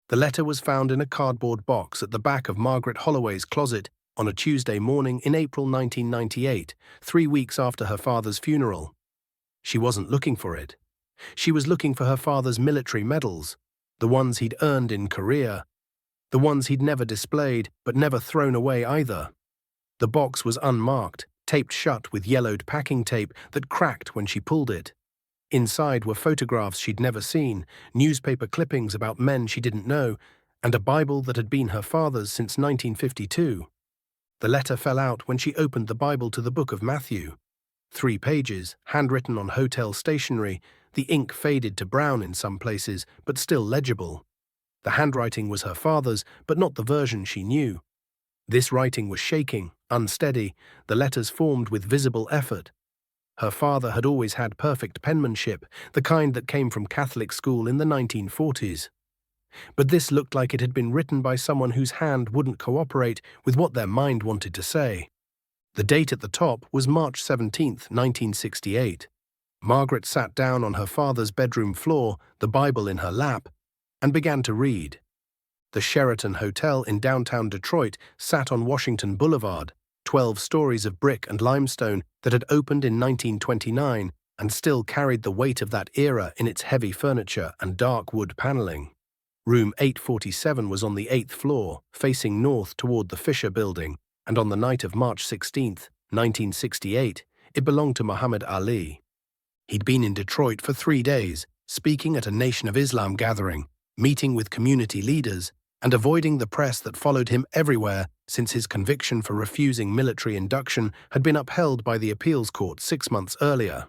The letter was found in a cardboard box at the back of Margaret Holloway's closet on a Tuesday morning in April 1998, 3 weeks after her father's funeral. She wasn't looking for it. She was looking for her father's military medals, the ones he'd earned in Korea, the ones he'd never displayed but never thrown away either. The box was unmarked, taped shut with yellowed packing tape that cracked when she pulled it. Inside were photographs she'd never seen, newspaper clippings about men she didn't know, and a Bible that had been her father's since 1952. The letter fell out when she opened the Bible to the book of Matthew. 3 pages, handwritten on hotel stationery, the ink faded to brown in some places, but still legible. The handwriting was her father's, but not the version she knew. This writing was shaking, unsteady, the letters formed with visible effort. Her father had always had perfect penmanship, the kind that came from Catholic school in the 1940s. But this looked like it had been written by someone whose hand wouldn't cooperate with what their mind wanted to say. The date at the top was March 17, 1968. Margaret sat down on her father's bedroom floor, the Bible in her lap, and began to read. The Sheraton Hotel in downtown Detroit sat on Washington Boulevard, 12 stories of brick and limestone that had opened in 1929 and still carried the weight of that era in its heavy furniture and dark wood paneling. Room 847 was on the 8th floor, facing north toward the Fisher Building, and on the night of March 16, 1968, it belonged to Muhammad Ali. He'd been in Detroit for 3 days, speaking at a Nation of Islam gathering, meeting with community leaders, and avoiding the press that followed him everywhere since his conviction for refusing military induction had been upheld by the appeals court 6 months earlier.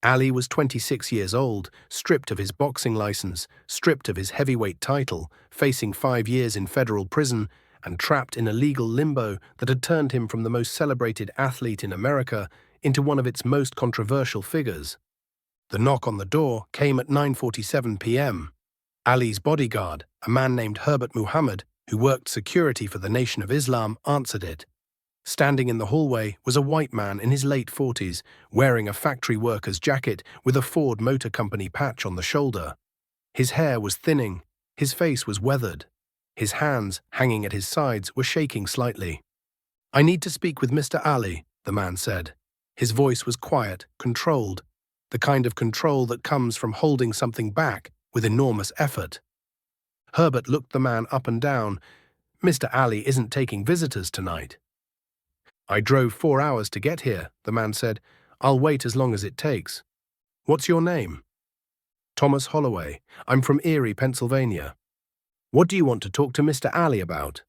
Ali was 26 years old, stripped of his boxing license, stripped of his heavyweight title, facing 5 years in federal prison, and trapped in a legal limbo that had turned him from the most celebrated athlete in America into one of its most controversial figures. The knock on the door came at 9:47 p.m. Ali's bodyguard, a man named Herbert Muhammad, who worked security for the Nation of Islam, answered it. Standing in the hallway was a white man in his late 40s, wearing a factory worker's jacket with a Ford Motor Company patch on the shoulder. His hair was thinning, his face was weathered. His hands, hanging at his sides, were shaking slightly. "I need to speak with Mr. Ali," the man said. His voice was quiet, controlled, the kind of control that comes from holding something back with enormous effort. Herbert looked the man up and down. "Mr. Ali isn't taking visitors tonight." "I drove 4 hours to get here," the man said. "I'll wait as long as it takes." "What's your name?" "Thomas Holloway. I'm from Erie, Pennsylvania." "What do you want to talk to Mr. Ali about?"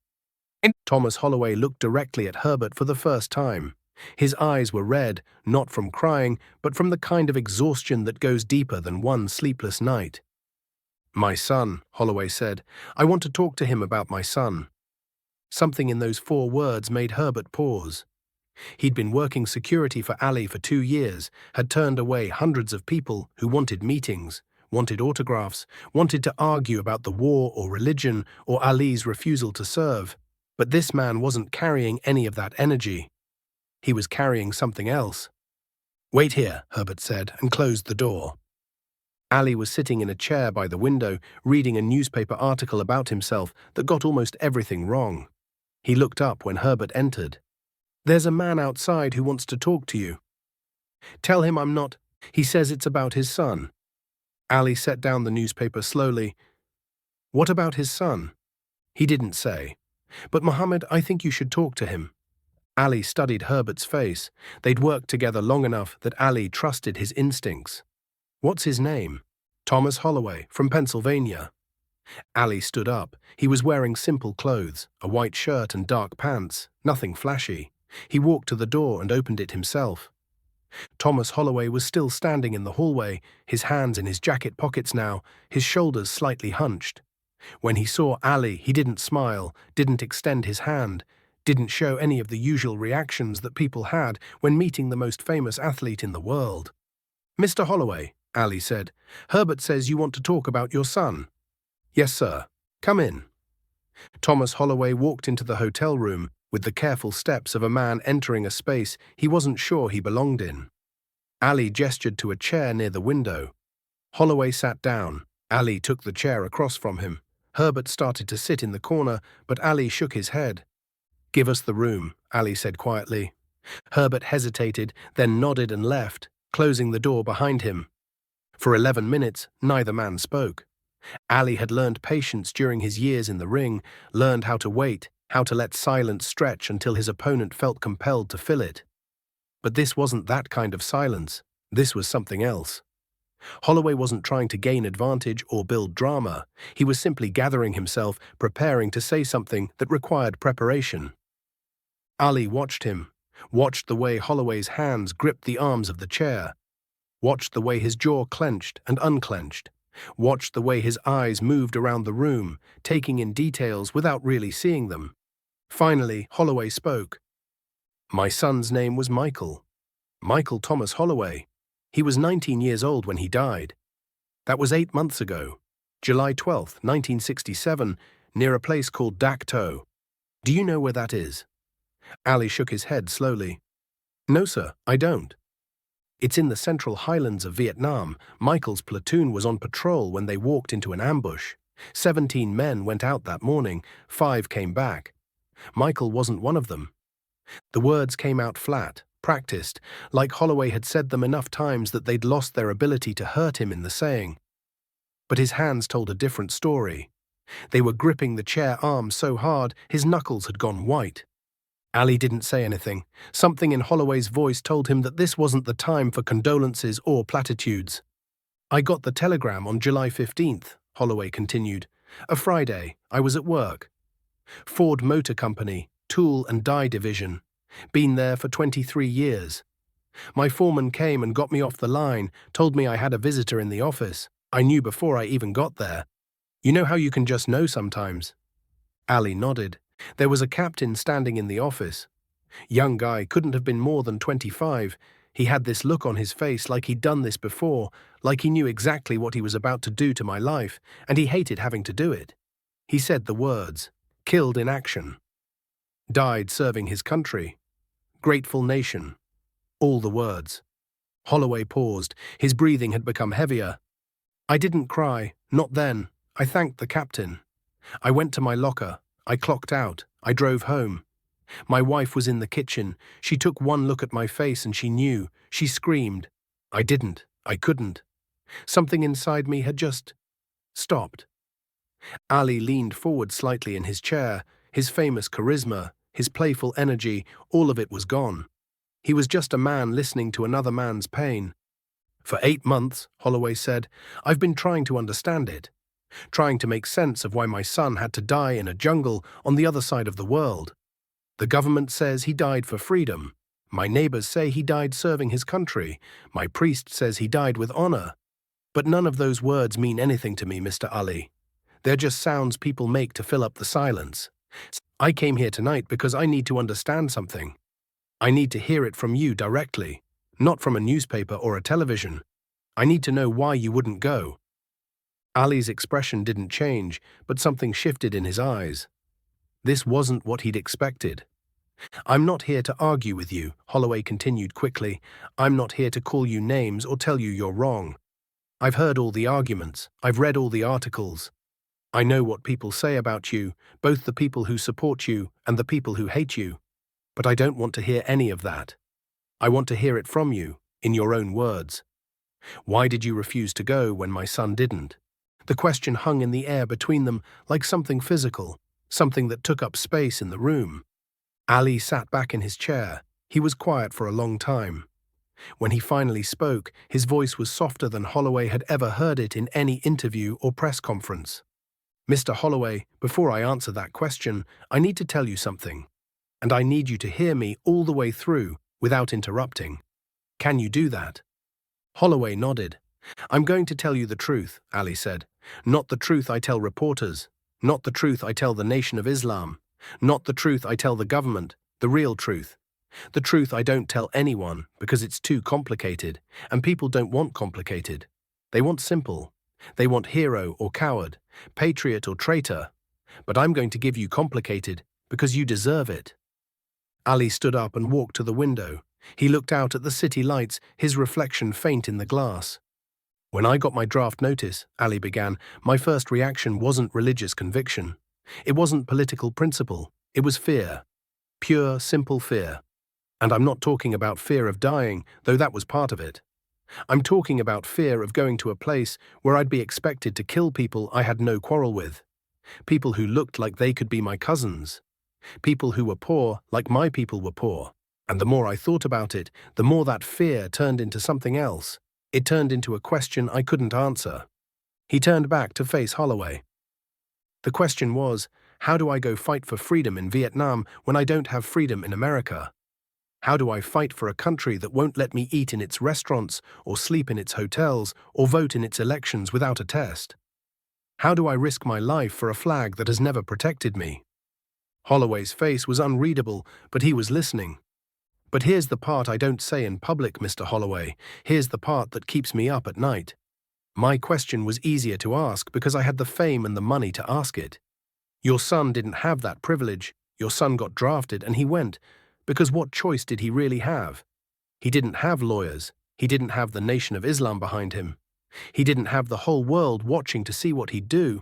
Thomas Holloway looked directly at Herbert for the first time. His eyes were red, not from crying, but from the kind of exhaustion that goes deeper than one sleepless night. "My son," Holloway said. "I want to talk to him about my son." Something in those 4 words made Herbert pause. He'd been working security for Ali for 2 years, had turned away hundreds of people who wanted meetings, wanted autographs, wanted to argue about the war or religion or Ali's refusal to serve. But this man wasn't carrying any of that energy. He was carrying something else. "Wait here," Herbert said, and closed the door. Ali was sitting in a chair by the window, reading a newspaper article about himself that got almost everything wrong. He looked up when Herbert entered. "There's a man outside who wants to talk to you." "Tell him I'm not. He says it's about his son." Ali set down the newspaper slowly. "What about his son?" He didn't say. "But Mohammed, I think you should talk to him." Ali studied Herbert's face. They'd worked together long enough that Ali trusted his instincts. "What's his name?" "Thomas Holloway, from Pennsylvania." Ali stood up. He was wearing simple clothes, a white shirt and dark pants, nothing flashy. He walked to the door and opened it himself. Thomas Holloway was still standing in the hallway, his hands in his jacket pockets now, his shoulders slightly hunched. When he saw Ali, he didn't smile, didn't extend his hand, didn't show any of the usual reactions that people had when meeting the most famous athlete in the world. "Mr. Holloway," Ali said, "Herbert says you want to talk about your son." "Yes, sir. Come in." Thomas Holloway walked into the hotel room with the careful steps of a man entering a space he wasn't sure he belonged in. Ali gestured to a chair near the window. Holloway sat down. Ali took the chair across from him. Herbert started to sit in the corner, but Ali shook his head. "Give us the room," Ali said quietly. Herbert hesitated, then nodded and left, closing the door behind him. For 11 minutes, neither man spoke. Ali had learned patience during his years in the ring, learned how to wait, how to let silence stretch until his opponent felt compelled to fill it. But this wasn't that kind of silence. This was something else. Holloway wasn't trying to gain advantage or build drama. He was simply gathering himself, preparing to say something that required preparation. Ali watched him, watched the way Holloway's hands gripped the arms of the chair, watched the way his jaw clenched and unclenched, watched the way his eyes moved around the room, taking in details without really seeing them. Finally, Holloway spoke. "My son's name was Michael. Michael Thomas Holloway. He was 19 years old when he died. That was 8 months ago, July 12th, 1967, near a place called Dak To. Do you know where that is?" Ali shook his head slowly. "No, sir, I don't." "It's in the central highlands of Vietnam. Michael's platoon was on patrol when they walked into an ambush. 17 men went out that morning, 5 came back. Michael wasn't one of them." The words came out flat, practiced, like Holloway had said them enough times that they'd lost their ability to hurt him in the saying. But his hands told a different story. They were gripping the chair arm so hard his knuckles had gone white. Ali didn't say anything. Something in Holloway's voice told him that this wasn't the time for condolences or platitudes. "I got the telegram on July 15th, Holloway continued. "A Friday. I was at work. Ford Motor Company, Tool and Die Division. Been there for 23 years. My foreman came and got me off the line, told me I had a visitor in the office. I knew before I even got there. You know how you can just know sometimes?" Ali nodded. There was a captain standing in the office. Young guy, couldn't have been more than 25. He had this look on his face like he'd done this before, like he knew exactly what he was about to do to my life, and he hated having to do it. He said the words, "Killed in action. Died serving his country. Grateful nation." All the words. Holloway paused. His breathing had become heavier. "I didn't cry, not then. I thanked the captain. I went to my locker. I clocked out. I drove home. My wife was in the kitchen. She took one look at my face and she knew. She screamed. I didn't. I couldn't. Something inside me had just stopped." Ali leaned forward slightly in his chair. His famous charisma, his playful energy, all of it was gone. He was just a man listening to another man's pain. "For 8 months, Holloway said, I've been trying to understand it. Trying to make sense of why my son had to die in a jungle on the other side of the world. The government says he died for freedom. My neighbors say he died serving his country. My priest says he died with honor. But none of those words mean anything to me, Mr. Ali. They're just sounds people make to fill up the silence. I came here tonight because I need to understand something. I need to hear it from you directly, not from a newspaper or a television. I need to know why you wouldn't go." Ali's expression didn't change, but something shifted in his eyes. This wasn't what he'd expected. "I'm not here to argue with you," Holloway continued quickly. "I'm not here to call you names or tell you you're wrong. I've heard all the arguments. I've read all the articles. I know what people say about you, both the people who support you and the people who hate you. But I don't want to hear any of that. I want to hear it from you, in your own words. Why did you refuse to go when my son didn't?" The question hung in the air between them like something physical, something that took up space in the room. Ali sat back in his chair. He was quiet for a long time. When he finally spoke, his voice was softer than Holloway had ever heard it in any interview or press conference. "Mr. Holloway, before I answer that question, I need to tell you something. And I need you to hear me all the way through, without interrupting. Can you do that?" Holloway nodded. "I'm going to tell you the truth," Ali said. "Not the truth I tell reporters. Not the truth I tell the Nation of Islam. Not the truth I tell the government. The real truth. The truth I don't tell anyone because it's too complicated, and people don't want complicated. They want simple. They want hero or coward, patriot or traitor. But I'm going to give you complicated because you deserve it." Ali stood up and walked to the window. He looked out at the city lights, his reflection faint in the glass. When I got my draft notice, Ali began, my first reaction wasn't religious conviction. It wasn't political principle. It was fear. Pure, simple fear. And I'm not talking about fear of dying, though that was part of it. I'm talking about fear of going to a place where I'd be expected to kill people I had no quarrel with. People who looked like they could be my cousins. People who were poor like my people were poor. And the more I thought about it, the more that fear turned into something else. It turned into a question I couldn't answer. He turned back to face Holloway. The question was, how do I go fight for freedom in Vietnam when I don't have freedom in America? How do I fight for a country that won't let me eat in its restaurants, or sleep in its hotels, or vote in its elections without a test? How do I risk my life for a flag that has never protected me? Holloway's face was unreadable, but he was listening. But here's the part I don't say in public, Mr. Holloway. Here's the part that keeps me up at night. My question was easier to ask because I had the fame and the money to ask it. Your son didn't have that privilege. Your son got drafted and he went, because what choice did he really have? He didn't have lawyers. He didn't have the Nation of Islam behind him. He didn't have the whole world watching to see what he'd do.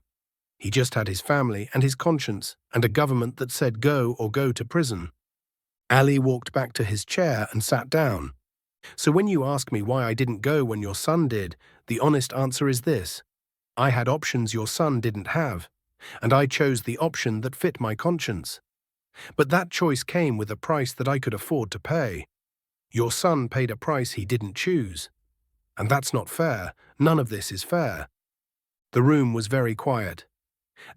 He just had his family and his conscience and a government that said go or go to prison. Ali walked back to his chair and sat down. So when you ask me why I didn't go when your son did, the honest answer is this. I had options your son didn't have, and I chose the option that fit my conscience. But that choice came with a price that I could afford to pay. Your son paid a price he didn't choose. And that's not fair. None of this is fair. The room was very quiet.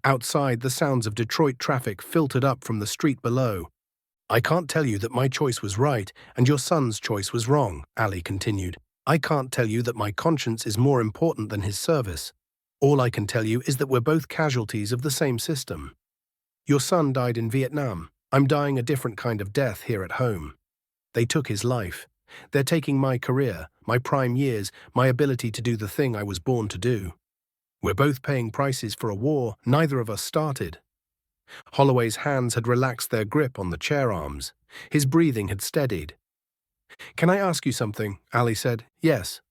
Outside, the sounds of Detroit traffic filtered up from the street below. I can't tell you that my choice was right and your son's choice was wrong, Ali continued. I can't tell you that my conscience is more important than his service. All I can tell you is that we're both casualties of the same system. Your son died in Vietnam. I'm dying a different kind of death here at home. They took his life. They're taking my career, my prime years, my ability to do the thing I was born to do. We're both paying prices for a war neither of us started. Holloway's hands had relaxed their grip on the chair arms. His breathing had steadied. Can I ask you something? Ali said. Yes.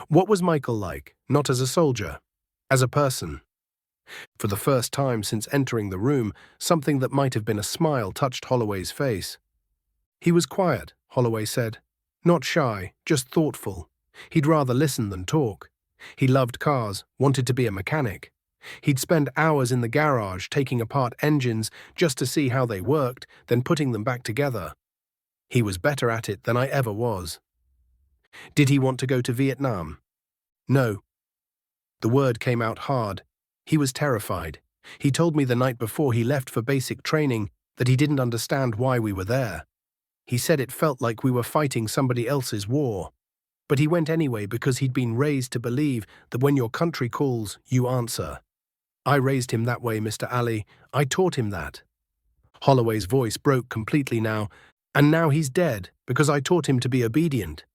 What was Michael like, not as a soldier, as a person? For the first time since entering the room, something that might have been a smile touched Holloway's face. He was quiet, Holloway said. Not shy, just thoughtful. He'd rather listen than talk. He loved cars, wanted to be a mechanic. He'd spend hours in the garage taking apart engines just to see how they worked, then putting them back together. He was better at it than I ever was. Did he want to go to Vietnam? No. The word came out hard. He was terrified. He told me the night before he left for basic training that he didn't understand why we were there. He said it felt like we were fighting somebody else's war. But he went anyway because he'd been raised to believe that when your country calls, you answer. I raised him that way, Mr. Ali. I taught him that. Holloway's voice broke completely now, and now he's dead because I taught him to be obedient.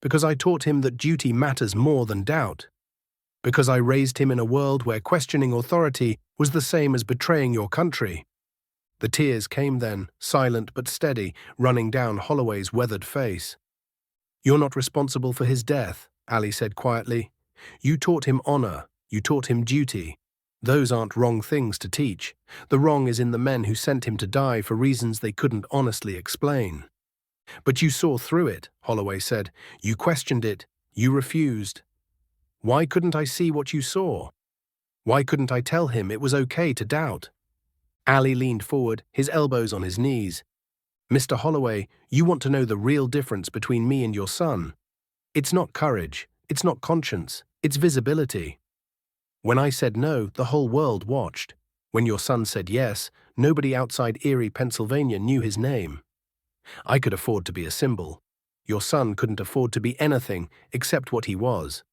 Because I taught him that duty matters more than doubt. Because I raised him in a world where questioning authority was the same as betraying your country. The tears came then, silent but steady, running down Holloway's weathered face. You're not responsible for his death, Ali said quietly. You taught him honor. You taught him duty. Those aren't wrong things to teach. The wrong is in the men who sent him to die for reasons they couldn't honestly explain. But you saw through it, Holloway said. You questioned it. You refused. Why couldn't I see what you saw? Why couldn't I tell him it was okay to doubt? Ali leaned forward, his elbows on his knees. Mr. Holloway, you want to know the real difference between me and your son. It's not courage. It's not conscience. It's visibility. When I said no, the whole world watched. When your son said yes, nobody outside Erie, Pennsylvania knew his name. I could afford to be a symbol. Your son couldn't afford to be anything except what he was.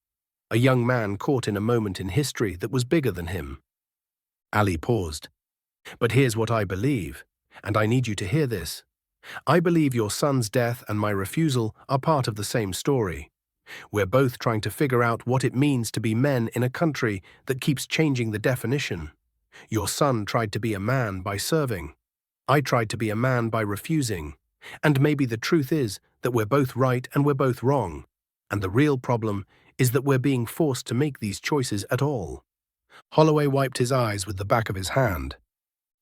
A young man caught in a moment in history that was bigger than him. Ali paused. But here's what I believe, and I need you to hear this. I believe your son's death and my refusal are part of the same story. We're both trying to figure out what it means to be men in a country that keeps changing the definition. Your son tried to be a man by serving. I tried to be a man by refusing. And maybe the truth is that we're both right and we're both wrong. And the real problem is that we're being forced to make these choices at all. Holloway wiped his eyes with the back of his hand.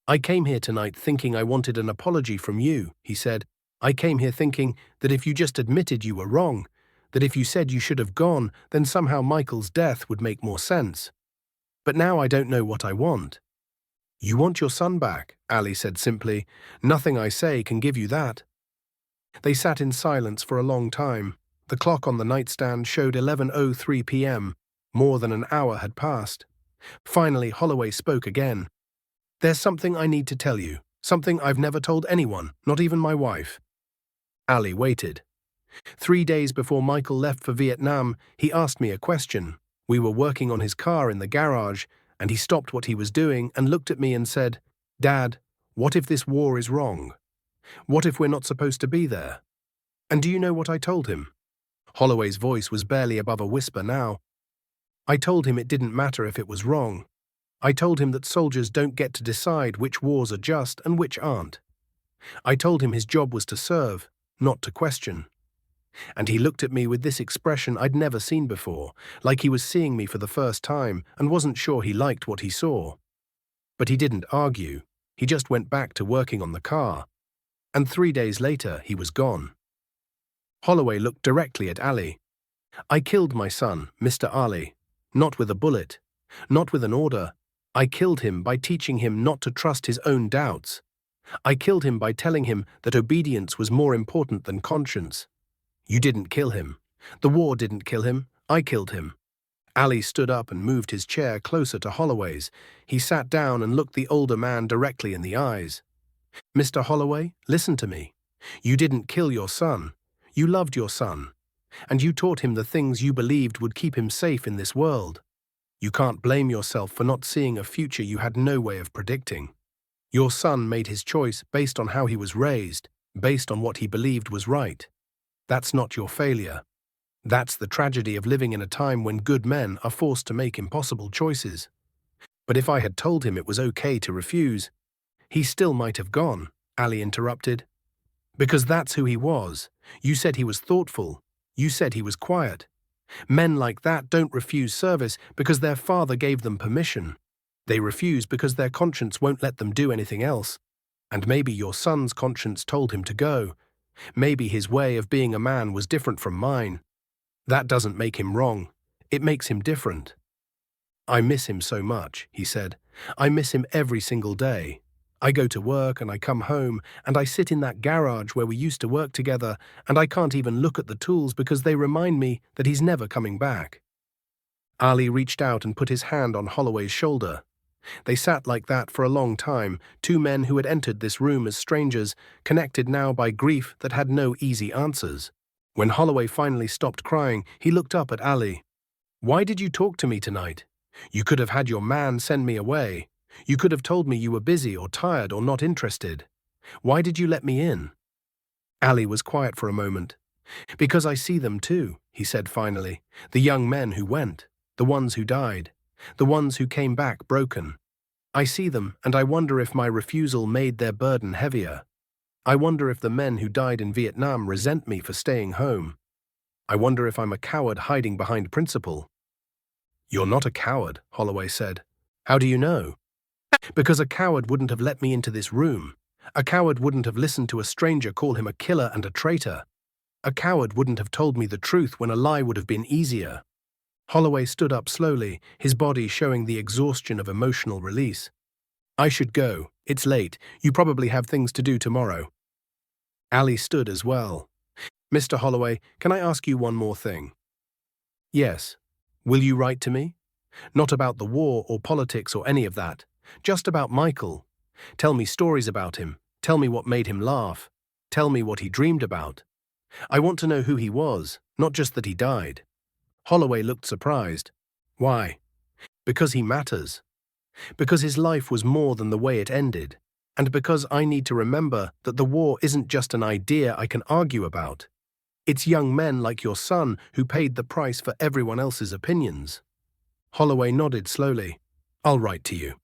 I came here tonight thinking I wanted an apology from you, he said. I came here thinking that if you just admitted you were wrong, that if you said you should have gone, then somehow Michael's death would make more sense. But now I don't know what I want. You want your son back, Ali said simply. Nothing I say can give you that. They sat in silence for a long time. The clock on the nightstand showed 11:03 p.m. More than an hour had passed. Finally, Holloway spoke again. There's something I need to tell you, something I've never told anyone, not even my wife. Ali waited. 3 days before Michael left for Vietnam, he asked me a question. We were working on his car in the garage, and he stopped what he was doing and looked at me and said, Dad, what if this war is wrong? What if we're not supposed to be there? And do you know what I told him? Holloway's voice was barely above a whisper now. I told him it didn't matter if it was wrong. I told him that soldiers don't get to decide which wars are just and which aren't. I told him his job was to serve, not to question. And he looked at me with this expression I'd never seen before, like he was seeing me for the first time and wasn't sure he liked what he saw. But he didn't argue. He just went back to working on the car. And 3 days later, he was gone. Holloway looked directly at Ali. I killed my son, Mr. Ali, not with a bullet, not with an order. I killed him by teaching him not to trust his own doubts. I killed him by telling him that obedience was more important than conscience. You didn't kill him. The war didn't kill him. I killed him. Ali stood up and moved his chair closer to Holloway's. He sat down and looked the older man directly in the eyes. Mr. Holloway, listen to me. You didn't kill your son. You loved your son. And you taught him the things you believed would keep him safe in this world. You can't blame yourself for not seeing a future you had no way of predicting. Your son made his choice based on how he was raised, based on what he believed was right. That's not your failure. That's the tragedy of living in a time when good men are forced to make impossible choices. But if I had told him it was okay to refuse, he still might have gone, Ali interrupted. Because that's who he was. You said he was thoughtful. You said he was quiet. Men like that don't refuse service because their father gave them permission. They refuse because their conscience won't let them do anything else. And maybe your son's conscience told him to go. Maybe his way of being a man was different from mine. That doesn't make him wrong. It makes him different. I miss him so much, he said. I miss him every single day. I go to work and I come home and I sit in that garage where we used to work together and I can't even look at the tools because they remind me that he's never coming back. Ali reached out and put his hand on Holloway's shoulder. They sat like that for a long time, two men who had entered this room as strangers, connected now by grief that had no easy answers. When Holloway finally stopped crying, he looked up at Ali. Why did you talk to me tonight? You could have had your man send me away. You could have told me you were busy or tired or not interested. Why did you let me in? Ali was quiet for a moment. Because I see them too, he said finally. The young men who went, the ones who died, the ones who came back broken. I see them and I wonder if my refusal made their burden heavier. I wonder if the men who died in Vietnam resent me for staying home. I wonder if I'm a coward hiding behind principle. You're not a coward, Holloway said. How do you know? Because a coward wouldn't have let me into this room. A coward wouldn't have listened to a stranger call him a killer and a traitor. A coward wouldn't have told me the truth when a lie would have been easier. Holloway stood up slowly, his body showing the exhaustion of emotional release. I should go. It's late. You probably have things to do tomorrow. Ali stood as well. Mr. Holloway, can I ask you one more thing? Yes. Will you write to me? Not about the war or politics or any of that. Just about Michael. Tell me stories about him. Tell me what made him laugh. Tell me what he dreamed about. I want to know who he was, not just that he died. Holloway looked surprised. Why? Because he matters. Because his life was more than the way it ended. And because I need to remember that the war isn't just an idea I can argue about. It's young men like your son who paid the price for everyone else's opinions. Holloway nodded slowly. I'll write to you.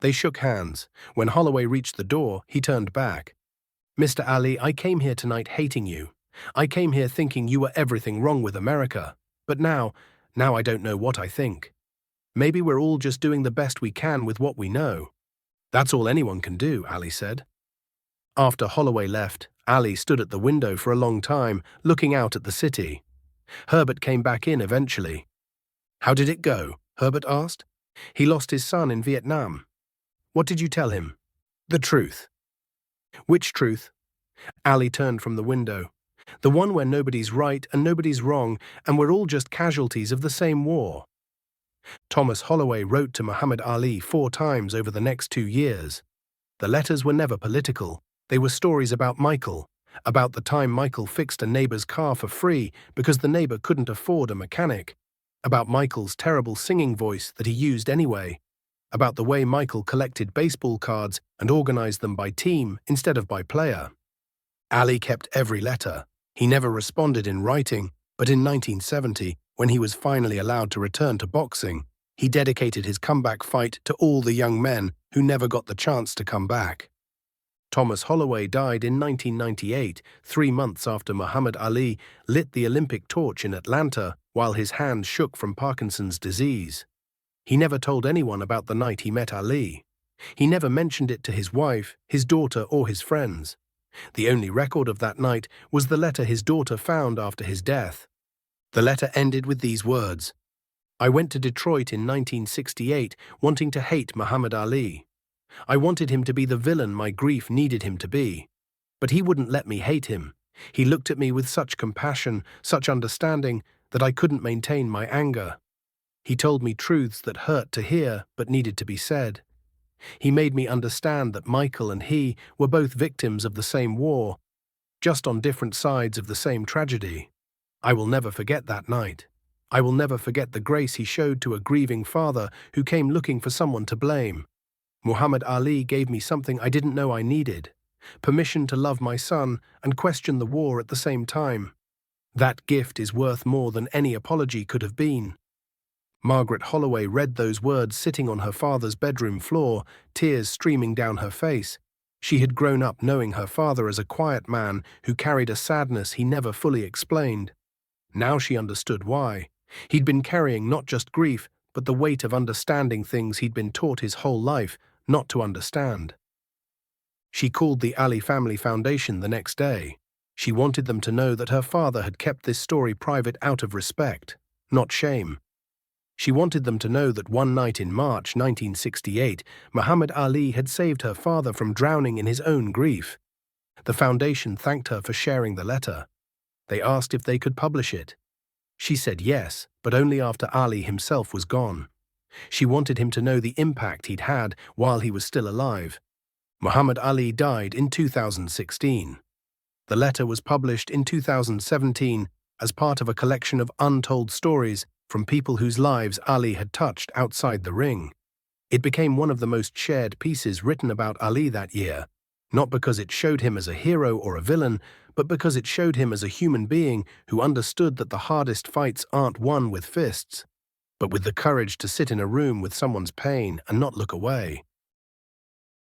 They shook hands. When Holloway reached the door, he turned back. Mr. Ali, I came here tonight hating you. I came here thinking you were everything wrong with America. But now I don't know what I think. Maybe we're all just doing the best we can with what we know. That's all anyone can do, Ali said. After Holloway left, Ali stood at the window for a long time, looking out at the city. Herbert came back in eventually. How did it go? Herbert asked. He lost his son in Vietnam. What did you tell him? The truth. Which truth? Ali turned from the window. The one where nobody's right and nobody's wrong, and we're all just casualties of the same war. Thomas Holloway wrote to Muhammad Ali 4 times over the next 2 years. The letters were never political. They were stories about Michael, about the time Michael fixed a neighbor's car for free because the neighbor couldn't afford a mechanic, about Michael's terrible singing voice that he used anyway, about the way Michael collected baseball cards and organized them by team instead of by player. Ali kept every letter. He never responded in writing, but in 1970, when he was finally allowed to return to boxing, he dedicated his comeback fight to all the young men who never got the chance to come back. Thomas Holloway died in 1998, 3 months after Muhammad Ali lit the Olympic torch in Atlanta while his hand shook from Parkinson's disease. He never told anyone about the night he met Ali. He never mentioned it to his wife, his daughter, or his friends. The only record of that night was the letter his daughter found after his death. The letter ended with these words: I went to Detroit in 1968 wanting to hate Muhammad Ali. I wanted him to be the villain my grief needed him to be. But he wouldn't let me hate him. He looked at me with such compassion, such understanding, that I couldn't maintain my anger. He told me truths that hurt to hear but needed to be said. He made me understand that Michael and he were both victims of the same war, just on different sides of the same tragedy. I will never forget that night. I will never forget the grace he showed to a grieving father who came looking for someone to blame. Muhammad Ali gave me something I didn't know I needed: permission to love my son and question the war at the same time. That gift is worth more than any apology could have been. Margaret Holloway read those words sitting on her father's bedroom floor, tears streaming down her face. She had grown up knowing her father as a quiet man who carried a sadness he never fully explained. Now she understood why. He'd been carrying not just grief, but the weight of understanding things he'd been taught his whole life not to understand. She called the Ali Family Foundation the next day. She wanted them to know that her father had kept this story private out of respect, not shame. She wanted them to know that one night in March 1968, Muhammad Ali had saved her father from drowning in his own grief. The foundation thanked her for sharing the letter. They asked if they could publish it. She said yes, but only after Ali himself was gone. She wanted him to know the impact he'd had while he was still alive. Muhammad Ali died in 2016. The letter was published in 2017 as part of a collection of untold stories from people whose lives Ali had touched outside the ring. It became one of the most shared pieces written about Ali that year, not because it showed him as a hero or a villain, but because it showed him as a human being who understood that the hardest fights aren't won with fists, but with the courage to sit in a room with someone's pain and not look away.